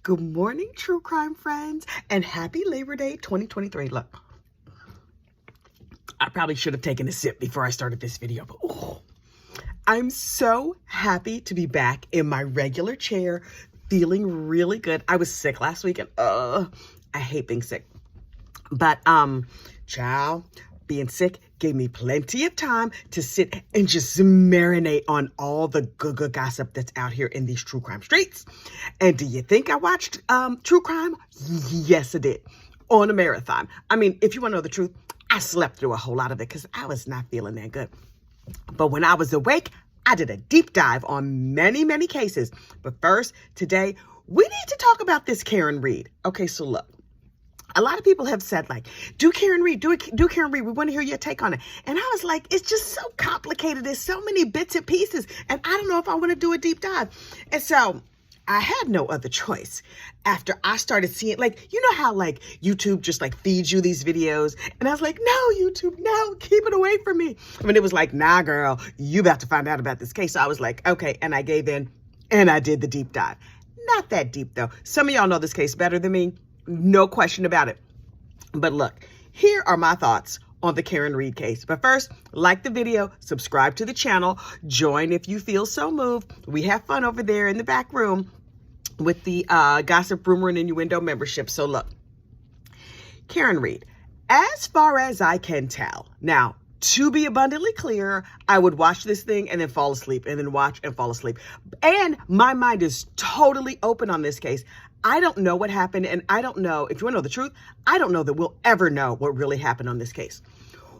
Good morning, true crime friends, and happy Labor Day 2023. Look, I probably should have taken a sip before I started this video, but I'm so happy to be back in my regular chair, feeling really good. I was sick last week, and I hate being sick. But, child, being sick gave me plenty of time to sit and just marinate on all the good gossip that's out here in these true crime streets. And do you think I watched true crime? Yes, I did. On a marathon. I mean, if you want to know the truth, I slept through a whole lot of it because I was not feeling that good. But when I was awake, I did a deep dive on many cases. But first, today, we need to talk about this Karen Read. Okay, so look. A lot of people have said, like, do Karen Read, do Karen Read. We want to hear your take on it. And I was like, it's just so complicated. There's so many bits and pieces. And I don't know if I want to do a deep dive. And so I had no other choice after I started seeing, like, you know how, like, YouTube just, like, feeds you these videos? And I was like, no, YouTube, no, keep it away from me. I mean, it was like, nah, girl, you about to find out about this case. So I was like, okay. And I gave in and I did the deep dive. Not that deep, though. Some of y'all know this case better than me. No question about it. But look, here are my thoughts on the Karen Read case. But first, like the video, subscribe to the channel, join if you feel so moved. We have fun over there in the back room with the Gossip, Rumor, and Innuendo membership. So look, Karen Read, as far as I can tell, now, to be abundantly clear, I would watch this thing and then fall asleep and then watch and fall asleep. And my mind is totally open on this case. I don't know what happened, and I don't know, if you want to know the truth, I don't know that we'll ever know what really happened on this case.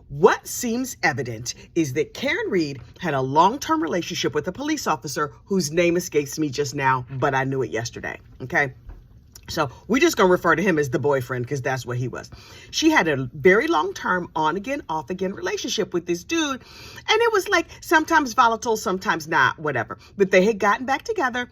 What seems evident is that Karen Read had a long-term relationship with a police officer whose name escapes me just now, but I knew it yesterday, okay? So we're just going to refer to him as the boyfriend because that's what he was. She had a very long-term on-again, off-again relationship with this dude, and it was like sometimes volatile, sometimes not, whatever. But they had gotten back together.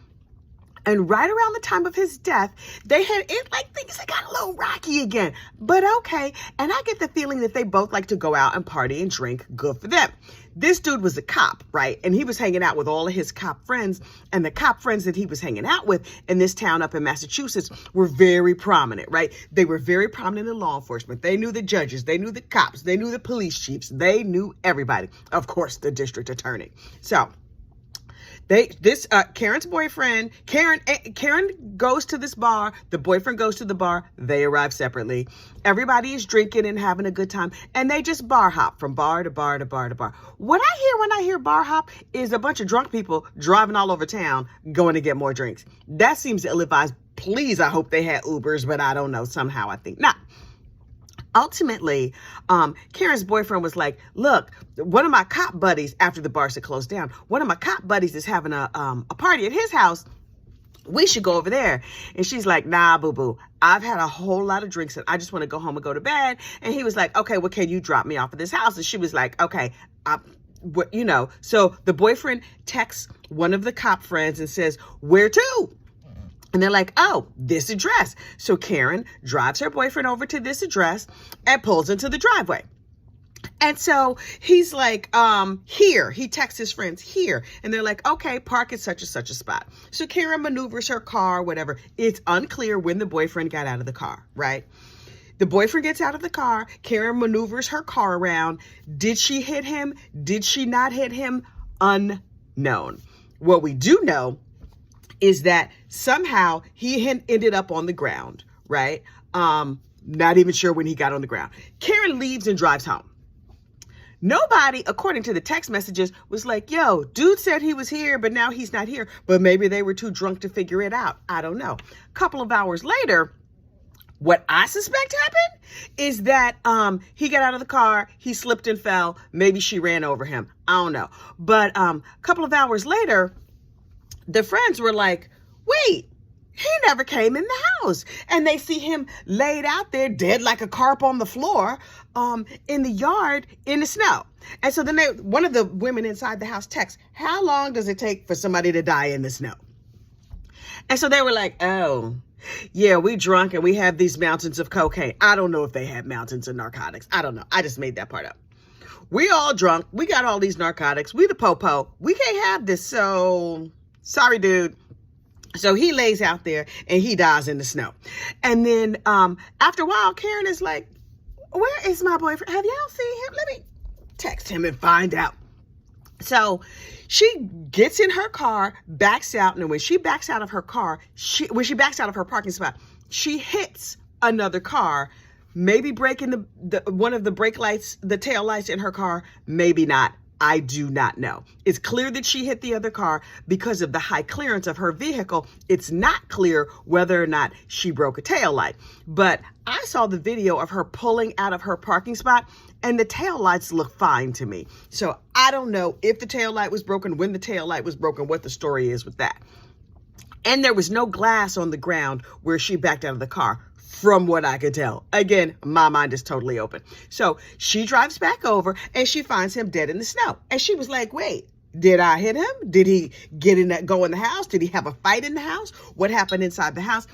And right around the time of his death, they had, it like things had got a little rocky again. But okay. And I get the feeling that they both like to go out and party and drink. Good for them. This dude was a cop, right? And he was hanging out with all of his cop friends. And the cop friends that he was hanging out with in this town up in Massachusetts were very prominent, right? They were very prominent in law enforcement. They knew the judges. They knew the cops. They knew the police chiefs. They knew everybody. Of course, the district attorney. So Karen's boyfriend, Karen goes to this bar. The boyfriend goes to the bar. They arrive separately. Everybody is drinking and having a good time. And they just bar hop from bar to bar to bar to bar. What I hear when I hear bar hop is a bunch of drunk people driving all over town going to get more drinks. That seems ill-advised. Please, I hope they had Ubers, but I don't know. Somehow I think not. Ultimately, Karen's boyfriend was like, look, one of my cop buddies, after the bars had closed down, one of my cop buddies is having a party at his house. We should go over there. And she's like, nah, boo-boo. I've had a whole lot of drinks and I just want to go home and go to bed. And he was like, okay, well, can you drop me off at this house? And she was like, okay, So the boyfriend texts one of the cop friends and says, where to? And they're like, oh, this address. So Karen drives her boyfriend over to this address and pulls into the driveway. And so he's like, here. He texts his friends here. And they're like, okay, park at such and such a spot. So Karen maneuvers her car, whatever. It's unclear when the boyfriend got out of the car, right? The boyfriend gets out of the car. Karen maneuvers her car around. Did she hit him? Did she not hit him? Unknown. What we do know is that somehow he ended up on the ground, right? Not even sure when he got on the ground. Karen leaves and drives home. Nobody, according to the text messages, was like, yo, dude said he was here, but now he's not here. But maybe they were too drunk to figure it out. I don't know. A couple of hours later, what I suspect happened is that he got out of the car, he slipped and fell. Maybe she ran over him. I don't know. But a couple of hours later, the friends were like, wait, he never came in the house. And they see him laid out there dead like a carp on the floor in the yard in the snow. And so then one of the women inside the house texts, how long does it take for somebody to die in the snow? And so they were like, oh, yeah, we drunk and we have these mountains of cocaine. I don't know if they had mountains of narcotics. I don't know. I just made that part up. We all drunk. We got all these narcotics. We the po-po. We can't have this. So sorry, dude. So he lays out there and he dies in the snow. And then after a while, Karen is like, where is my boyfriend? Have y'all seen him? Let me text him and find out. So she gets in her car, backs out, and when she backs out of her car, when she backs out of her parking spot, she hits another car, maybe breaking one of the brake lights, the tail lights in her car, maybe not. I do not know. It's clear that she hit the other car because of the high clearance of her vehicle. It's not clear whether or not she broke a tail light. But I saw the video of her pulling out of her parking spot and the tail lights look fine to me. So I don't know if the tail light was broken, when the tail light was broken, what the story is with that. And there was no glass on the ground where she backed out of the car. From what I could tell. Again, my mind is totally open. So she drives back over and she finds him dead in the snow. And she was like, wait, did I hit him? Did he go in the house? Did he have a fight in the house? What happened inside the house?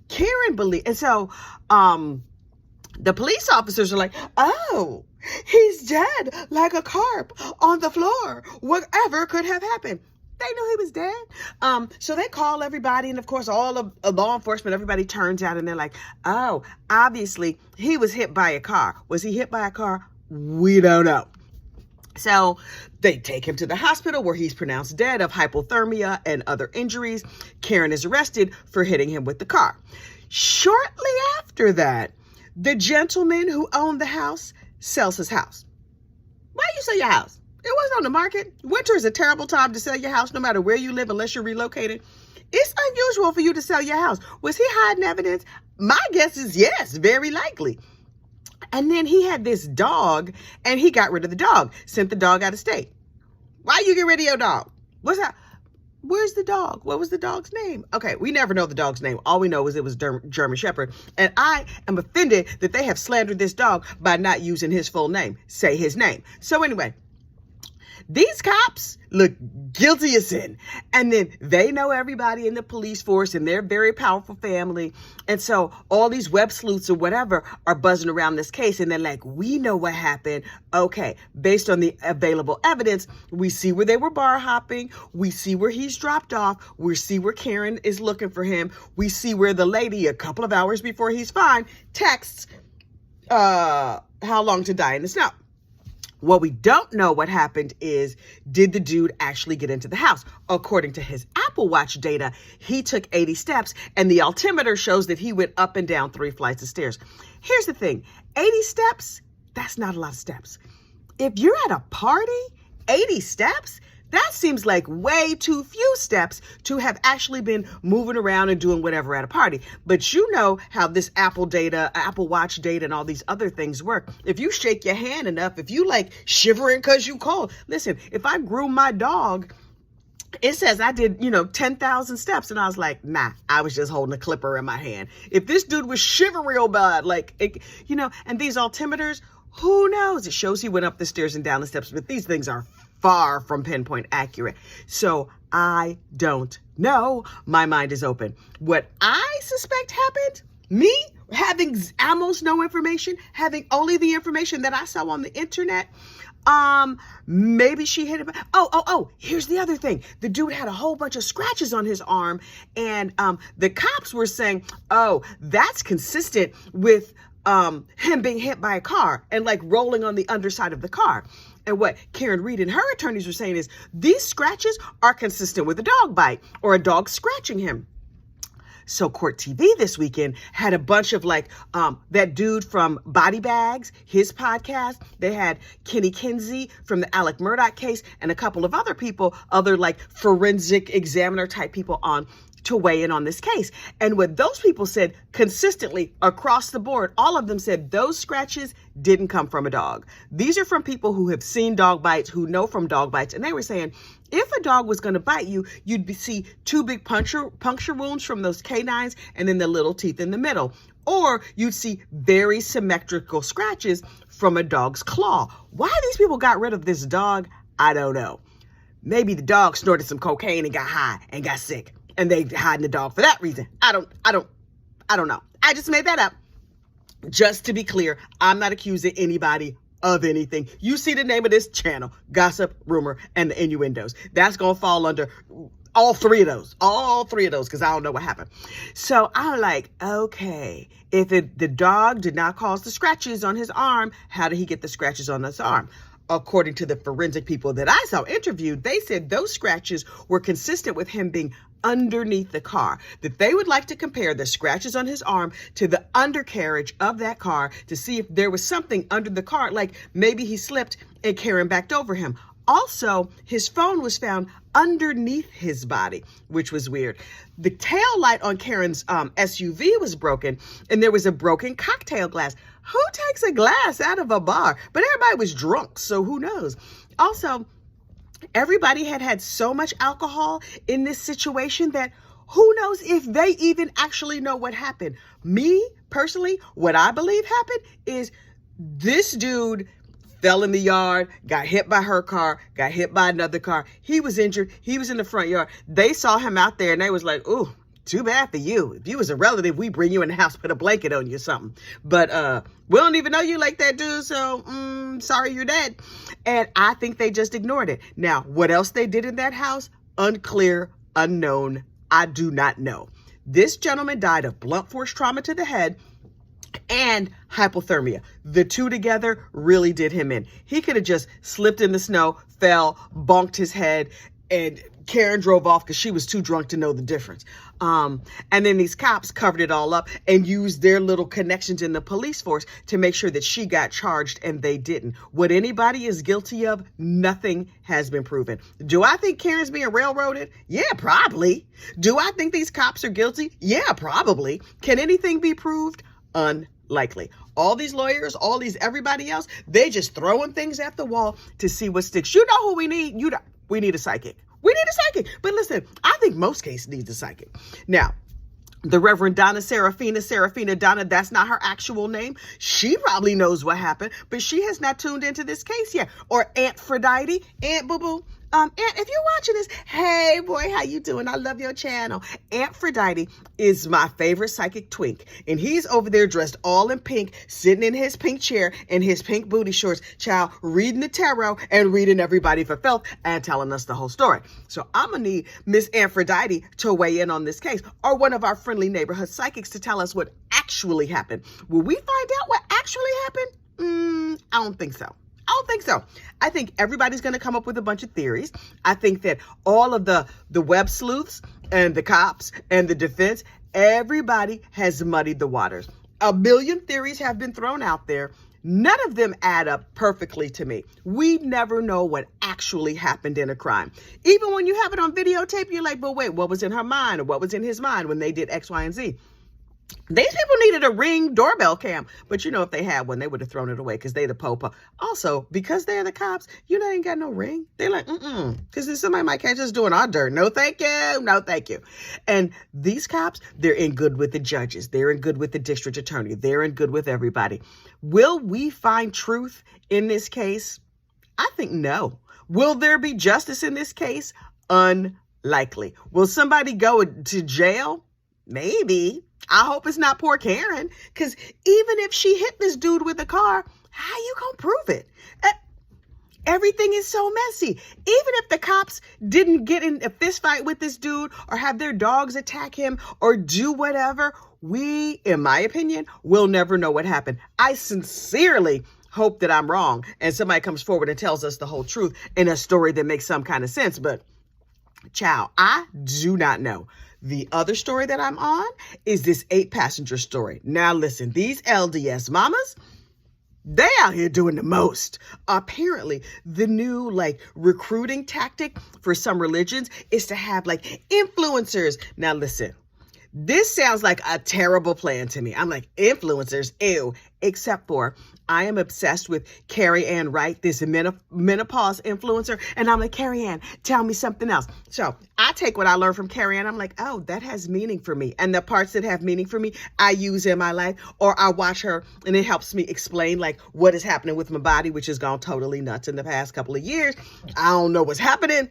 Karen believed. And so the police officers are like, oh, he's dead like a carp on the floor. Whatever could have happened. They knew he was dead. So they call everybody. And of course, all of law enforcement, everybody turns out and they're like, oh, obviously he was hit by a car. Was he hit by a car? We don't know. So they take him to the hospital where he's pronounced dead of hypothermia and other injuries. Karen is arrested for hitting him with the car. Shortly after that, the gentleman who owned the house sells his house. Why you sell your house? It wasn't on the market. Winter is a terrible time to sell your house, no matter where you live, unless you're relocated. It's unusual for you to sell your house. Was he hiding evidence? My guess is yes, very likely. And then he had this dog, and he got rid of the dog, sent the dog out of state. Why you get rid of your dog? What's that? Where's the dog? What was the dog's name? Okay, we never know the dog's name. All we know is it was German Shepherd. And I am offended that they have slandered this dog by not using his full name. Say his name. So anyway, these cops look guilty as sin. And then they know everybody in the police force and they're a very powerful family. And so all these web sleuths or whatever are buzzing around this case. And they're like, we know what happened. Okay, based on the available evidence, we see where they were bar hopping. We see where he's dropped off. We see where Karen is looking for him. We see where the lady, a couple of hours before he's fine, texts how long to die in the snow. What we don't know what happened is, did the dude actually get into the house? According to his Apple Watch data, he took 80 steps and the altimeter shows that he went up and down 3 flights of stairs. Here's the thing, 80 steps, that's not a lot of steps. If you're at a party, 80 steps, that seems like way too few steps to have actually been moving around and doing whatever at a party. But you know how this Apple Watch data and all these other things work. If you shake your hand enough, if you like shivering because you cold. Listen, if I groom my dog, it says I did, 10,000 steps. And I was like, nah, I was just holding a clipper in my hand. If this dude was shivering real bad, and these altimeters, who knows? It shows he went up the stairs and down the steps, but these things are far from pinpoint accurate. So I don't know. My mind is open. What I suspect happened, me having almost no information, having only the information that I saw on the internet, maybe she hit him. Oh, here's the other thing. The dude had a whole bunch of scratches on his arm, and the cops were saying, oh, that's consistent with him being hit by a car and like rolling on the underside of the car. And what Karen Reed and her attorneys were saying is these scratches are consistent with a dog bite or a dog scratching him. So Court TV this weekend had a bunch of that dude from Body Bags, his podcast. They had Kenny Kinsey from the Alec Murdaugh case and a couple of other people, other forensic examiner type people on to weigh in on this case. And what those people said consistently across the board, all of them said those scratches didn't come from a dog. These are from people who have seen dog bites, who know from dog bites. And they were saying, if a dog was going to bite you, you'd see 2 big puncture wounds from those canines and then the little teeth in the middle. Or you'd see very symmetrical scratches from a dog's claw. Why these people got rid of this dog, I don't know. Maybe the dog snorted some cocaine and got high and got sick, and they hiding the dog for that reason. I don't know. I just made that up. Just to be clear, I'm not accusing anybody of anything. You see the name of this channel, Gossip, Rumor, and the Innuendos. That's going to fall under All three of those, because I don't know what happened. So I'm like, okay, if the dog did not cause the scratches on his arm, how did he get the scratches on his arm? According to the forensic people that I saw interviewed, they said those scratches were consistent with him being underneath the car, that they would like to compare the scratches on his arm to the undercarriage of that car to see if there was something under the car, like maybe he slipped and Karen backed over him. Also, his phone was found underneath his body, which was weird. The tail light on Karen's SUV was broken, and there was a broken cocktail glass. Who takes a glass out of a bar? But everybody was drunk, so who knows? Also, everybody had so much alcohol in this situation that who knows if they even actually know what happened. Me, personally, what I believe happened is this dude fell in the yard, got hit by her car, got hit by another car. He was injured. He was in the front yard. They saw him out there and they was like, ooh, too bad for you. If you was a relative, we bring you in the house, put a blanket on you or something. But we don't even know you like that, dude. So sorry you're dead. And I think they just ignored it. Now, what else they did in that house? Unclear, unknown. I do not know. This gentleman died of blunt force trauma to the head and hypothermia. The two together really did him in. He could have just slipped in the snow, fell, bonked his head, and Karen drove off because she was too drunk to know the difference. And then these cops covered it all up and used their little connections in the police force to make sure that she got charged, and they didn't. What anybody is guilty of, nothing has been proven. Do I think Karen's being railroaded? Yeah, probably. Do I think these cops are guilty? Yeah, probably. Can anything be proved? Unlikely. All these lawyers, all these everybody else, they just throwing things at the wall to see what sticks. You know who we need? We need a psychic. We need a psychic. But listen, I think most cases needs a psychic. Now, the Reverend Donna Serafina Donna, that's not her actual name. She probably knows what happened, but she has not tuned into this case yet. Or Aunt Phrodite, Aunt Boo Boo. Aunt, if you're watching this, hey boy, how you doing? I love your channel. Aunt Phrodite is my favorite psychic twink, and he's over there dressed all in pink, sitting in his pink chair in his pink booty shorts, child, reading the tarot and reading everybody for filth and telling us the whole story. So I'm gonna need Miss Aunt Phrodite to weigh in on this case, or one of our friendly neighborhood psychics to tell us what actually happened. Will we find out what actually happened? I don't think so. I don't think so. I think everybody's going to come up with a bunch of theories. I think that all of the web sleuths and the cops and the defense, everybody has muddied the waters. A million theories have been thrown out there. None of them add up perfectly to me. We never know what actually happened in a crime. Even when you have it on videotape, you're like, but wait, what was in her mind or what was in his mind when they did X, Y, and Z? These people needed a Ring doorbell cam, but you know, if they had one, they would have thrown it away because they the popo. Also, because they're the cops, you know, they ain't got no ring. They're like, because then somebody might catch us doing our dirt. No, thank you. No, thank you. And these cops, they're in good with the judges. They're in good with the district attorney. They're in good with everybody. Will we find truth in this case? I think no. Will there be justice in this case? Unlikely. Will somebody go to jail? Maybe. I hope it's not poor Karen, because even if she hit this dude with a car, how you gonna prove it? Everything is so messy. Even if the cops didn't get in a fist fight with this dude or have their dogs attack him or do whatever, we, in my opinion, will never know what happened. I sincerely hope that I'm wrong and somebody comes forward and tells us the whole truth in a story that makes some kind of sense. But, child, I do not know. The other story that I'm on is this 8-passenger story. Now listen, these LDS mamas, they out here doing the most. Apparently, the new recruiting tactic for some religions is to have influencers. Now listen, this sounds like a terrible plan to me. I'm like, influencers, ew. Except for I am obsessed with Carrie Ann Wright, this menopause influencer. And I'm like, Carrie Ann, tell me something else. So I take what I learned from Carrie Ann. I'm like, oh, that has meaning for me. And the parts that have meaning for me, I use in my life. Or I watch her and it helps me explain what is happening with my body, which has gone totally nuts in the past couple of years. I don't know what's happening.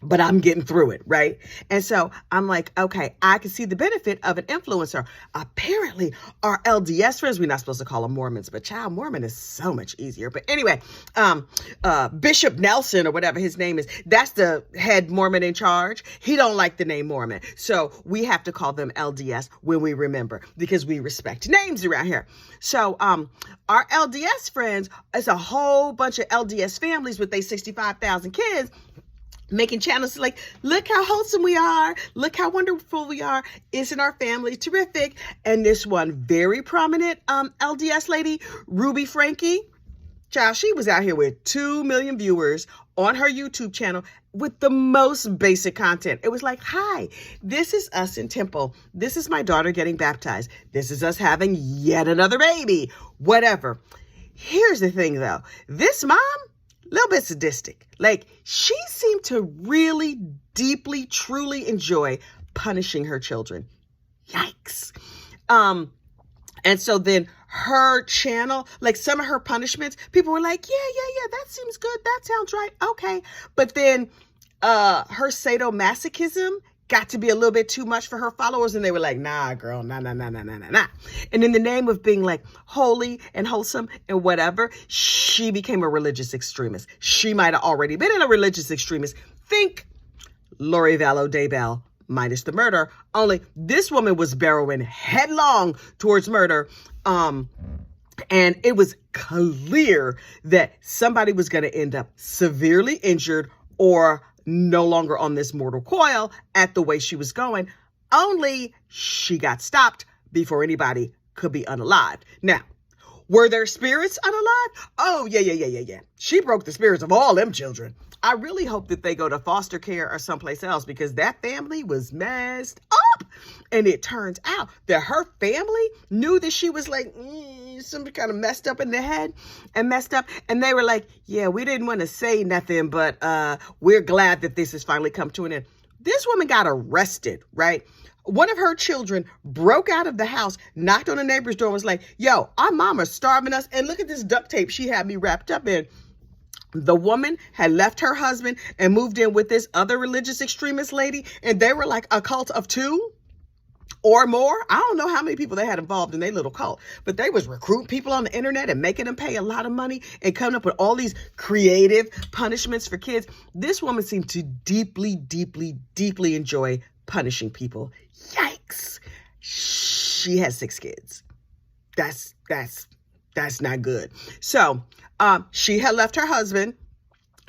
but I'm getting through it, right? And so I'm like, okay, I can see the benefit of an influencer. Apparently, our LDS friends, we're not supposed to call them Mormons, but child, Mormon is so much easier. But anyway, Bishop Nelson or whatever his name is, that's the head Mormon in charge. He don't like the name Mormon. So we have to call them LDS when we remember, because we respect names around here. So our LDS friends, it's a whole bunch of LDS families with their 65,000 kids, making channels like, look how wholesome we are. Look how wonderful we are. Isn't our family terrific? And this one very prominent LDS lady, Ruby Franke, child, she was out here with 2 million viewers on her YouTube channel with the most basic content. It was like, hi, this is us in temple. This is my daughter getting baptized. This is us having yet another baby, whatever. Here's the thing though. This mom, little bit sadistic. Like, she seemed to really deeply, truly enjoy punishing her children. Yikes. And so then her channel, like some of her punishments, people were like, yeah, that seems good. That sounds right. Okay. But then her sadomasochism got to be a little bit too much for her followers. And they were like, nah, girl, nah. And in the name of being like holy and wholesome and whatever, she became a religious extremist. She might have already been a religious extremist. Think Lori Vallow Daybell minus the murder. Only this woman was barreling headlong towards murder. And it was clear that somebody was going to end up severely injured or no longer on this mortal coil at the way she was going. Only she got stopped before anybody could be unalived. Now, were there spirits unalived? Oh, yeah. She broke the spirits of all them children. I really hope that they go to foster care or someplace else, because that family was messed up. And it turns out that her family knew that she was like some kind of messed up in the head and messed up. And they were like, yeah, we didn't want to say nothing, but we're glad that this has finally come to an end. This woman got arrested, right? One of her children broke out of the house, knocked on the neighbor's door, and was like, yo, our mama's starving us. And look at this duct tape she had me wrapped up in. The woman had left her husband and moved in with this other religious extremist lady. And they were like a cult of 2 or more. I don't know how many people they had involved in their little cult, but they was recruiting people on the internet and making them pay a lot of money and coming up with all these creative punishments for kids. This woman seemed to deeply enjoy punishing people. Yikes. She has 6 kids. That's not good. So, she had left her husband,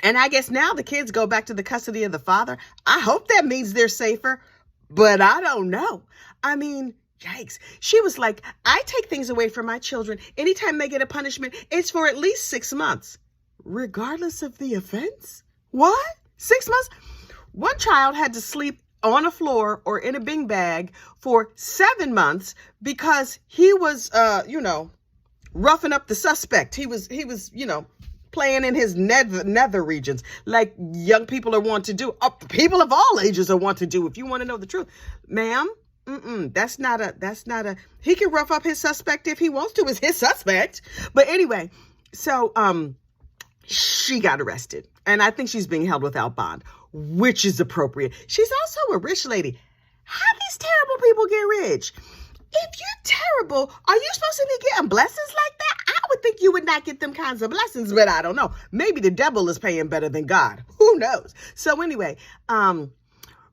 and I guess now the kids go back to the custody of the father. I hope that means they're safer, but I don't know. I mean, yikes. She was like, I take things away from my children. Anytime they get a punishment, it's for at least 6 months, regardless of the offense. What? 6 months? One child had to sleep on a floor or in a bean bag for 7 months because he was, roughing up the suspect. He was, playing in his nether regions like young people are want to do. People of all ages are want to do. If you want to know the truth, ma'am, that's not a, he can rough up his suspect if he wants to. It's his suspect. But anyway, so, she got arrested, and I think she's being held without bond, which is appropriate. She's also a rich lady. How these terrible people get rich? If you're terrible, are you supposed to be getting blessings like that? I would think you would not get them kinds of blessings, but I don't know. Maybe the devil is paying better than God. Who knows? So anyway,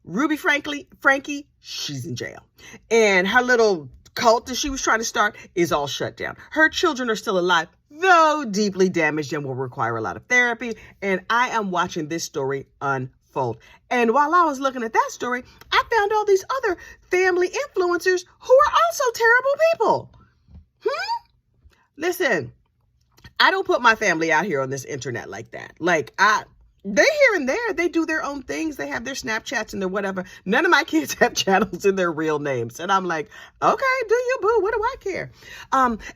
Ruby Franke, she's in jail. And her little cult that she was trying to start is all shut down. Her children are still alive, though deeply damaged and will require a lot of therapy. And I am watching this story unfold. And while I was looking at that story, I found all these other family influencers who are also terrible people. Listen, I don't put my family out here on this internet like that. They here and there, they do their own things. They have their Snapchats and their whatever. None of my kids have channels in their real names. And I'm like, okay, do you, boo? What do I care?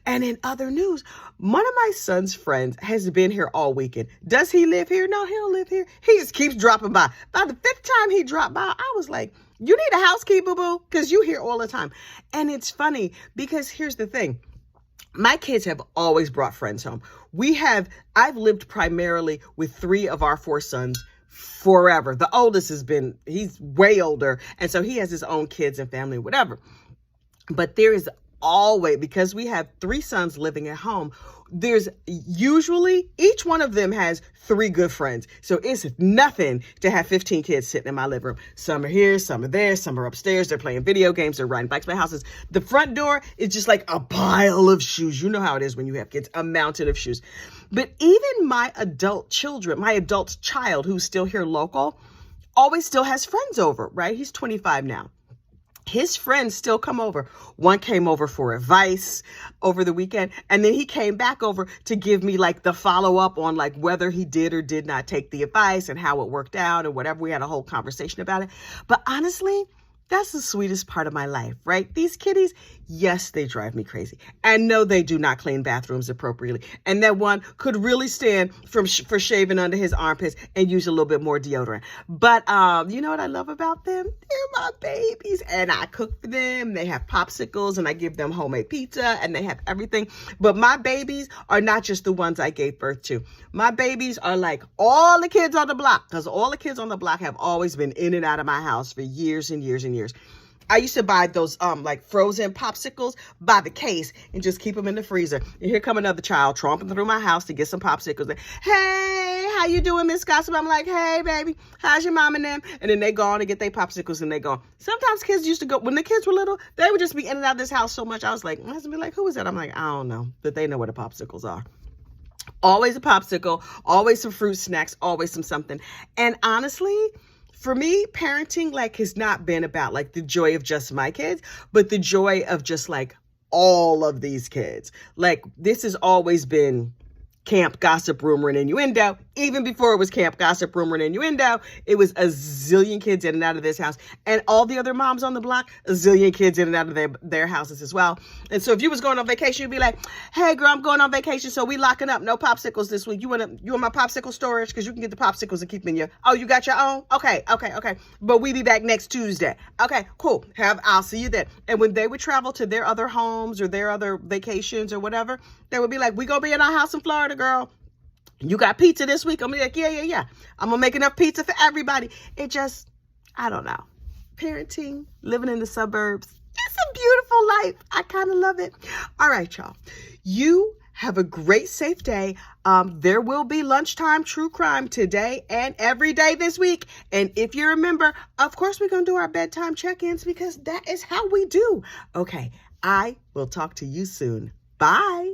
And in other news, one of my son's friends has been here all weekend. Does he live here? No, he don't live here. He just keeps dropping by. By the 5th time he dropped by, I was like, you need a housekeeper, boo? Because you here all the time. And it's funny because here's the thing. My kids have always brought friends home. I've lived primarily with 3 of our 4 sons forever. The oldest he's way older. And so he has his own kids and family, whatever. But there is always, because we have 3 sons living at home, there's usually, each one of them has 3 good friends. So it's nothing to have 15 kids sitting in my living room. Some are here, some are there, some are upstairs. They're playing video games. They're riding bikes. My house is, the front door is just like a pile of shoes. You know how it is when you have kids, a mountain of shoes. But even my adult child who's still here local, always still has friends over, right? He's 25 now. His friends still come over. One came over for advice over the weekend, and then he came back over to give me like the follow-up on like whether he did or did not take the advice and how it worked out and whatever. We had a whole conversation about it. But honestly, that's the sweetest part of my life, right? These kitties, yes, they drive me crazy. And no, they do not clean bathrooms appropriately. And that one could really stand for shaving under his armpits and use a little bit more deodorant. But you know what I love about them? They're my babies. And I cook for them. They have popsicles and I give them homemade pizza and they have everything. But my babies are not just the ones I gave birth to. My babies are like all the kids on the block, because all the kids on the block have always been in and out of my house for years and years and years. I used to buy those like frozen popsicles by the case and just keep them in the freezer. And here come another child tromping through my house to get some popsicles. And, hey, how you doing, Miss Gossip? I'm like, hey, baby, how's your mom and them? And then they go on and get their popsicles and they go. Sometimes kids used to go, when the kids were little, they would just be in and out of this house so much. I was like, my husband would be like, who is that? I'm like, I don't know. But they know what the popsicles are. Always a popsicle, always some fruit snacks, always some something. And honestly, for me, parenting like has not been about like the joy of just my kids, but the joy of just like all of these kids. Like this has always been camp, gossip, rumor, and innuendo. Even before it was camp, gossip, rumor, and innuendo, it was a zillion kids in and out of this house. And all the other moms on the block, a zillion kids in and out of their houses as well. And so if you was going on vacation, you'd be like, hey girl, I'm going on vacation, so we locking up. No popsicles this week. You want my popsicle storage? Because you can get the popsicles and keep them in your, oh, you got your own? Okay. But we be back next Tuesday. Okay, cool. I'll see you then. And when they would travel to their other homes or their other vacations or whatever, they would be like, we gonna be in our house in Florida, girl. You got pizza this week? I'm like, yeah. I'm gonna make enough pizza for everybody. It just, I don't know. Parenting, living in the suburbs, it's a beautiful life. I kind of love it. All right, y'all. You have a great, safe day. There will be lunchtime true crime today and every day this week. And if you remember, of course, we're gonna do our bedtime check-ins because that is how we do. Okay, I will talk to you soon. Bye.